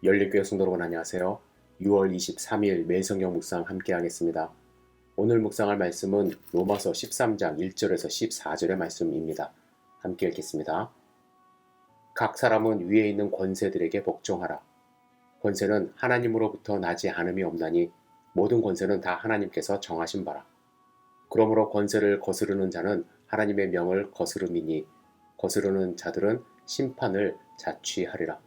열린교회 성도 여러분 안녕하세요. 6월 23일 매일성경 묵상 함께 하겠습니다. 오늘 묵상할 말씀은 로마서 13장 1절에서 14절의 말씀입니다. 함께 읽겠습니다. 각 사람은 위에 있는 권세들에게 복종하라. 권세는 하나님으로부터 나지 않음이 없나니 모든 권세는 다 하나님께서 정하신 바라. 그러므로 권세를 거스르는 자는 하나님의 명을 거스름이니 거스르는 자들은 심판을 자취하리라.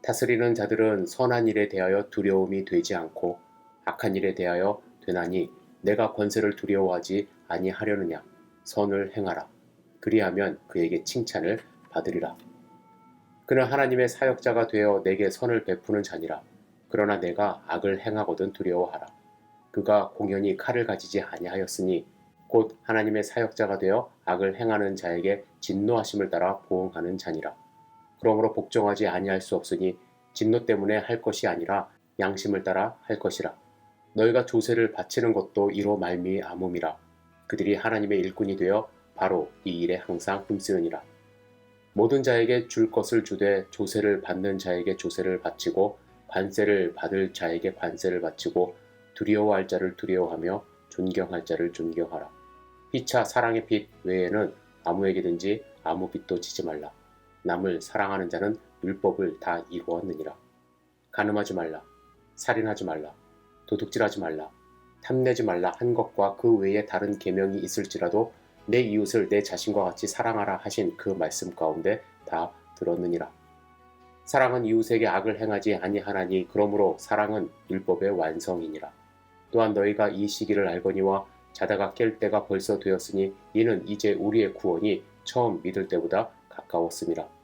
다스리는 자들은 선한 일에 대하여 두려움이 되지 않고 악한 일에 대하여 되나니 내가 권세를 두려워하지 아니하려느냐. 선을 행하라. 그리하면 그에게 칭찬을 받으리라. 그는 하나님의 사역자가 되어 내게 선을 베푸는 자니라. 그러나 내가 악을 행하거든 두려워하라. 그가 공연히 칼을 가지지 아니하였으니 곧 하나님의 사역자가 되어 악을 행하는 자에게 진노하심을 따라 보응하는 자니라. 그러므로 복종하지 아니할 수 없으니 진노 때문에 할 것이 아니라 양심을 따라 할 것이라. 너희가 조세를 바치는 것도 이로 말미암음이라. 그들이 하나님의 일꾼이 되어 바로 이 일에 항상 힘쓰느니라. 모든 자에게 줄 것을 주되 조세를 받는 자에게 조세를 바치고 관세를 받을 자에게 관세를 바치고 두려워할 자를 두려워하며 존경할 자를 존경하라. 피차 사랑의 빛 외에는 아무에게든지 아무 빚도 지지 말라. 남을 사랑하는 자는 율법을 다 이루었느니라. 간음하지 말라. 살인하지 말라. 도둑질하지 말라. 탐내지 말라 한 것과 그 외에 다른 계명이 있을지라도 내 이웃을 내 자신과 같이 사랑하라 하신 그 말씀 가운데 다 들었느니라. 사랑은 이웃에게 악을 행하지 아니하나니 그러므로 사랑은 율법의 완성이니라. 또한 너희가 이 시기를 알거니와 자다가 깰 때가 벌써 되었으니 이는 이제 우리의 구원이 처음 믿을 때보다 가까웠음이라.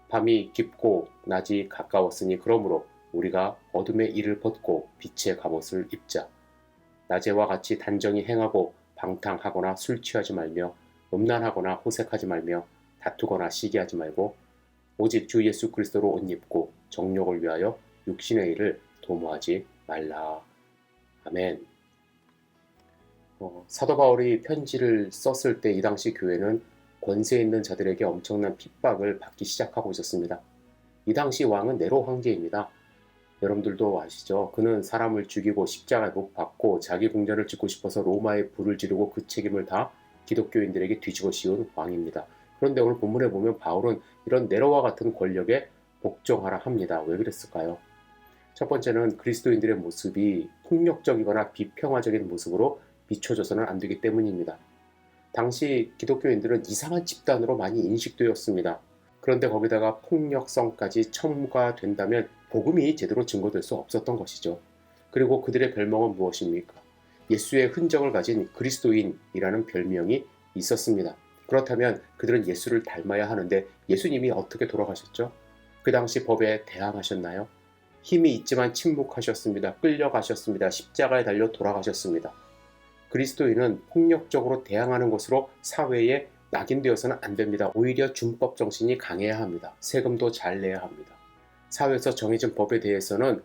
밤이 깊고 낮이 가까웠으니 그러므로 우리가 어둠의 일을 벗고 빛의 갑옷을 입자. 낮에와 같이 단정히 행하고 방탕하거나 술 취하지 말며 음란하거나 호색하지 말며 다투거나 시기하지 말고 오직 주 예수 그리스도로 옷 입고 정욕을 위하여 육신의 일을 도모하지 말라. 아멘. 사도 바울이 편지를 썼을 때 이 당시 교회는 권세 있는 자들에게 엄청난 핍박을 받기 시작하고 있었습니다. 이 당시 왕은 네로 황제입니다. 여러분들도 아시죠? 그는 사람을 죽이고 십자가에 못 박고 자기 궁전을 짓고 싶어서 로마에 불을 지르고 그 책임을 다 기독교인들에게 뒤집어 씌운 왕입니다. 그런데 오늘 본문에 보면 바울은 이런 네로와 같은 권력에 복종하라 합니다. 왜 그랬을까요? 첫 번째는 그리스도인들의 모습이 폭력적이거나 비평화적인 모습으로 비춰져서는 안 되기 때문입니다. 당시 기독교인들은 이상한 집단으로 많이 인식되었습니다. 그런데 거기다가 폭력성까지 첨가된다면 복음이 제대로 증거될 수 없었던 것이죠. 그리고 그들의 별명은 무엇입니까? 예수의 흔적을 가진 그리스도인이라는 별명이 있었습니다. 그렇다면 그들은 예수를 닮아야 하는데 예수님이 어떻게 돌아가셨죠? 그 당시 법에 대항하셨나요? 힘이 있지만 침묵하셨습니다. 끌려가셨습니다. 십자가에 달려 돌아가셨습니다. 그리스도인은 폭력적으로 대항하는 것으로 사회에 낙인되어서는 안 됩니다. 오히려 준법 정신이 강해야 합니다. 세금도 잘 내야 합니다. 사회에서 정해진 법에 대해서는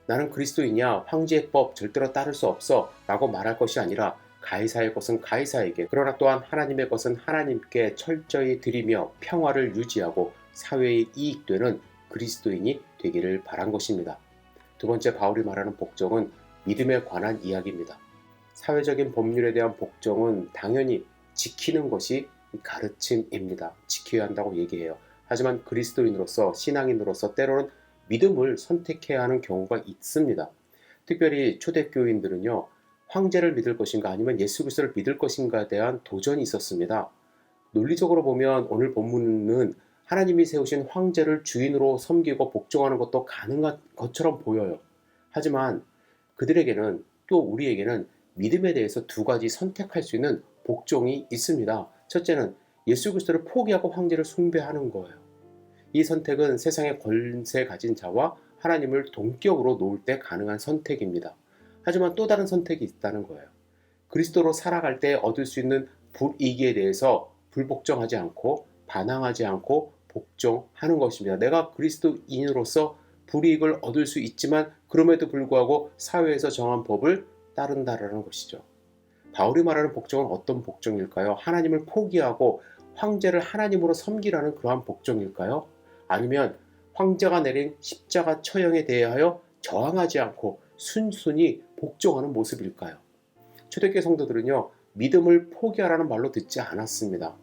나는 그리스도인이야, 황제의 법 절대로 따를 수 없어 라고 말할 것이 아니라 가이사의 것은 가이사에게, 그러나 또한 하나님의 것은 하나님께 철저히 드리며 평화를 유지하고 사회에 이익되는 그리스도인이 되기를 바란 것입니다. 두 번째, 바울이 말하는 복종은 믿음에 관한 이야기입니다. 사회적인 법률에 대한 복종은 당연히 지키는 것이 가르침입니다. 지켜야 한다고 얘기해요. 하지만 그리스도인으로서, 신앙인으로서 때로는 믿음을 선택해야 하는 경우가 있습니다. 특별히 초대교인들은요, 황제를 믿을 것인가 아니면 예수 그리스도를 믿을 것인가에 대한 도전이 있었습니다. 논리적으로 보면 오늘 본문은 하나님이 세우신 황제를 주인으로 섬기고 복종하는 것도 가능한 것처럼 보여요. 하지만 그들에게는, 또 우리에게는 믿음에 대해서 두 가지 선택할 수 있는 복종이 있습니다. 첫째는 예수 그리스도를 포기하고 황제를 숭배하는 거예요. 이 선택은 세상의 권세 가진 자와 하나님을 동격으로 놓을 때 가능한 선택입니다. 하지만 또 다른 선택이 있다는 거예요. 그리스도로 살아갈 때 얻을 수 있는 불이익에 대해서 불복종하지 않고 반항하지 않고 복종하는 것입니다. 내가 그리스도인으로서 불이익을 얻을 수 있지만 그럼에도 불구하고 사회에서 정한 법을 따른다라는 것이죠. 바울이 말하는 복종은 어떤 복종일까요? 하나님을 포기하고 황제를 하나님으로 섬기라는 그러한 복종일까요? 아니면 황제가 내린 십자가 처형에 대하여 저항하지 않고 순순히 복종하는 모습일까요? 초대교회 성도들은요, 믿음을 포기하라는 말로 듣지 않았습니다.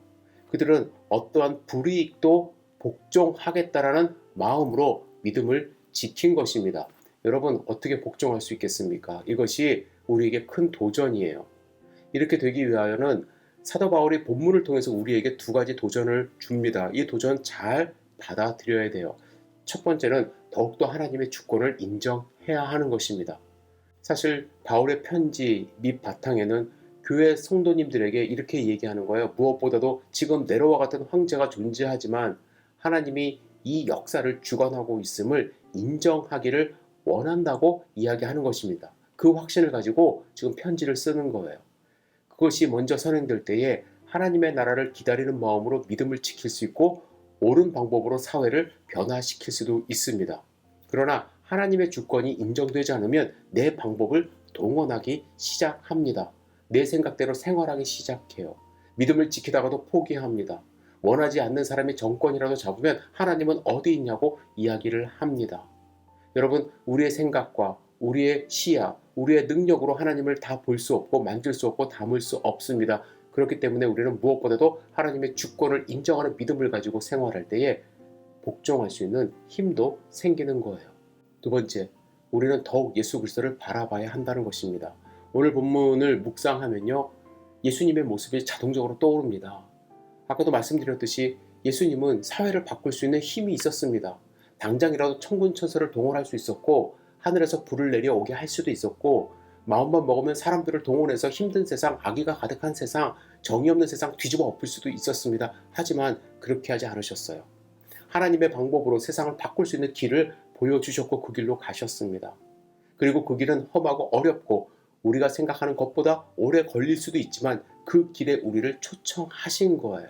그들은 어떠한 불이익도 복종하겠다라는 마음으로 믿음을 지킨 것입니다. 여러분, 어떻게 복종할 수 있겠습니까? 이것이 우리에게 큰 도전이에요. 이렇게 되기 위하여는 사도 바울이 본문을 통해서 우리에게 두 가지 도전을 줍니다. 이 도전 잘 받아들여야 돼요. 첫 번째는 더욱더 하나님의 주권을 인정해야 하는 것입니다. 사실 바울의 편지 밑 바탕에는 교회 성도님들에게 이렇게 얘기하는 거예요. 무엇보다도 지금 네로와 같은 황제가 존재하지만 하나님이 이 역사를 주관하고 있음을 인정하기를 원한다고 이야기하는 것입니다. 그 확신을 가지고 지금 편지를 쓰는 거예요. 그것이 먼저 선행될 때에 하나님의 나라를 기다리는 마음으로 믿음을 지킬 수 있고 옳은 방법으로 사회를 변화시킬 수도 있습니다. 그러나 하나님의 주권이 인정되지 않으면 내 방법을 동원하기 시작합니다. 내 생각대로 생활하기 시작해요. 믿음을 지키다가도 포기합니다. 원하지 않는 사람이 정권이라도 잡으면 하나님은 어디 있냐고 이야기를 합니다. 여러분, 우리의 생각과 우리의 시야, 우리의 능력으로 하나님을 다 볼 수 없고 만질 수 없고 담을 수 없습니다. 그렇기 때문에 우리는 무엇보다도 하나님의 주권을 인정하는 믿음을 가지고 생활할 때에 복종할 수 있는 힘도 생기는 거예요. 두 번째, 우리는 더욱 예수 그리스도를 바라봐야 한다는 것입니다. 오늘 본문을 묵상하면요, 예수님의 모습이 자동적으로 떠오릅니다. 아까도 말씀드렸듯이 예수님은 사회를 바꿀 수 있는 힘이 있었습니다. 당장이라도 천군천사를 동원할 수 있었고 하늘에서 불을 내려오게 할 수도 있었고 마음만 먹으면 사람들을 동원해서 힘든 세상, 악의가 가득한 세상, 정의 없는 세상 뒤집어 엎을 수도 있었습니다. 하지만 그렇게 하지 않으셨어요. 하나님의 방법으로 세상을 바꿀 수 있는 길을 보여주셨고 그 길로 가셨습니다. 그리고 그 길은 험하고 어렵고 우리가 생각하는 것보다 오래 걸릴 수도 있지만 그 길에 우리를 초청하신 거예요.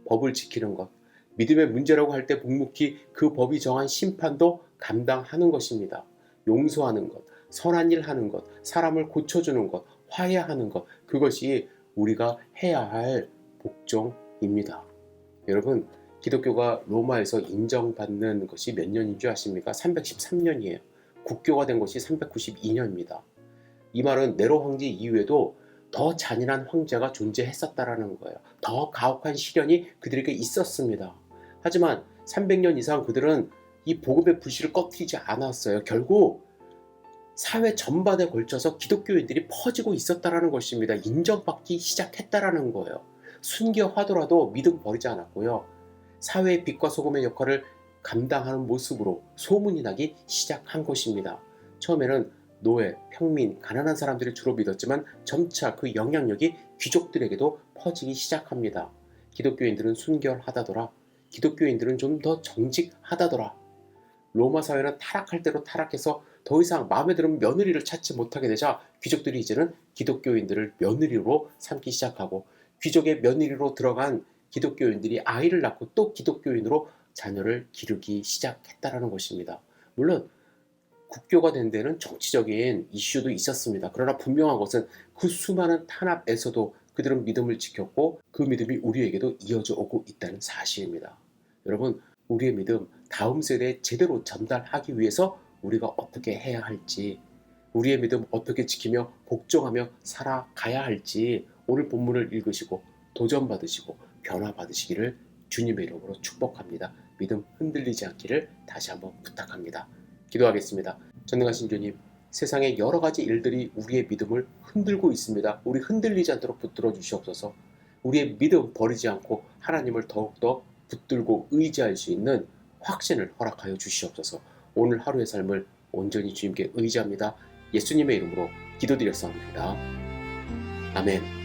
법을 지키는 것, 믿음의 문제라고 할 때 묵묵히 그 법이 정한 심판도 감당하는 것입니다. 용서하는 것, 선한 일 하는 것, 사람을 고쳐주는 것, 화해하는 것, 그것이 우리가 해야 할 복종입니다. 여러분, 기독교가 로마에서 인정받는 것이 몇 년인 줄 아십니까? 313년이에요. 국교가 된 것이 392년입니다. 이 말은 네로 황제 이후에도 더 잔인한 황제가 존재했었다라는 거예요. 더 가혹한 시련이 그들에게 있었습니다. 하지만 300년 이상 그들은 이 복음의 불씨를 꺼뜨리지 않았어요. 결국 사회 전반에 걸쳐서 기독교인들이 퍼지고 있었다라는 것입니다. 인정받기 시작했다라는 거예요. 순교하더라도 믿음 버리지 않았고요. 사회의 빛과 소금의 역할을 감당하는 모습으로 소문이 나기 시작한 것입니다. 처음에는 노예, 평민, 가난한 사람들이 주로 믿었지만 점차 그 영향력이 귀족들에게도 퍼지기 시작합니다. 기독교인들은 순결하다더라. 기독교인들은 좀 더 정직하다더라. 로마 사회는 타락할 대로 타락해서 더 이상 마음에 드는 며느리를 찾지 못하게 되자 귀족들이 이제는 기독교인들을 며느리로 삼기 시작하고 귀족의 며느리로 들어간 기독교인들이 아이를 낳고 또 기독교인으로 자녀를 기르기 시작했다라는 것입니다. 물론 국교가 된 데는 정치적인 이슈도 있었습니다. 그러나 분명한 것은 그 수많은 탄압에서도 그들은 믿음을 지켰고 그 믿음이 우리에게도 이어져 오고 있다는 사실입니다. 여러분, 우리의 믿음 다음 세대에 제대로 전달하기 위해서 우리가 어떻게 해야 할지, 우리의 믿음 어떻게 지키며 복종하며 살아가야 할지 오늘 본문을 읽으시고 도전받으시고 변화받으시기를 주님의 이름으로 축복합니다. 믿음 흔들리지 않기를 다시 한번 부탁합니다. 기도하겠습니다. 전능하신 주님, 세상의 여러 가지 일들이 우리의 믿음을 흔들고 있습니다. 우리 흔들리지 않도록 붙들어 주시옵소서. 우리의 믿음 버리지 않고 하나님을 더욱더 붙들고 의지할 수 있는 확신을 허락하여 주시옵소서. 오늘 하루의 삶을 온전히 주님께 의지합니다. 예수님의 이름으로 기도드렸사옵나이다. 아멘.